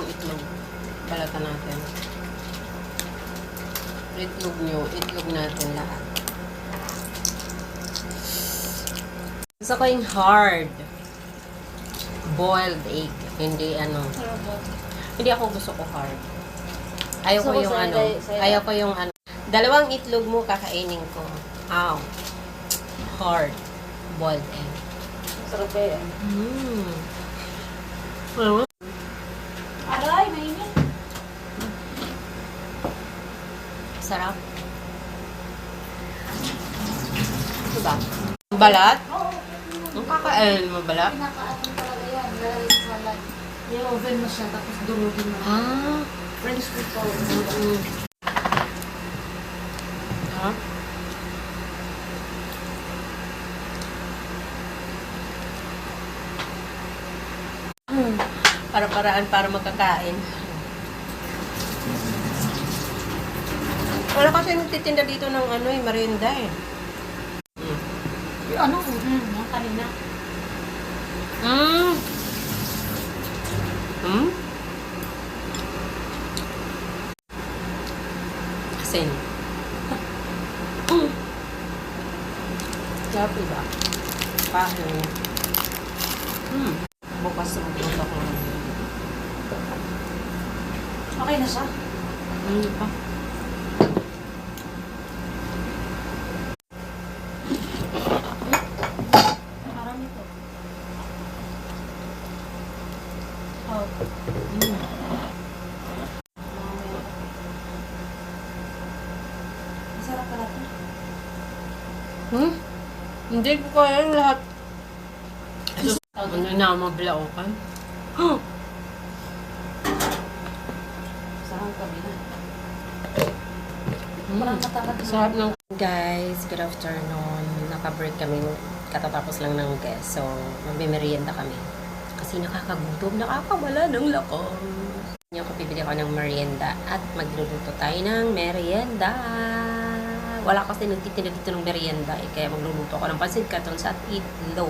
itlog. Balatan natin. Itlog nyo, itlog natin lahat. Gusto ko yung hard. Boiled egg. Hindi ano. Hindi ako gusto ko hard. Ayaw ko yung ano. Ayaw ko yung ano. Dalawang itlog mo kakainin ko. Ow. Hard. Boiled egg. Sarap eh. Aray, mainit. Sarap. Diba? Balat? Oo. Ang kakain mo balat? Pinakaano talaga yan. Lalagay sa salad. I-oven mo siya, tapos durugin mo. Ah. French people. Ha? Para-paraan para makakain. Wala kasi nagtitinda dito ng ano eh, merienda eh. Yung ano? Yung kanina. Mm. Hmm? Asin. Sarap diba? Pahin. Bukas na magluto ko. Okay na siya. Pa. Parang ito. Oh. Masarap pala ito. Hindi ko kaya yung lahat. Ano na, mablaukan? Sarap kami na. Parang matakad na. Sarap ng... Guys, good afternoon. Naka-break kami. Katatapos lang ng guest. So, magme-merienda kami. Kasi nakakagutom, nakakawala ng lakas. Yung kapibili ko ng merienda at magluluto tayo ng merienda. Wala kasi nagtitinda dito ng merienda eh. Kaya magluluto ako ng pansit canton at itlog.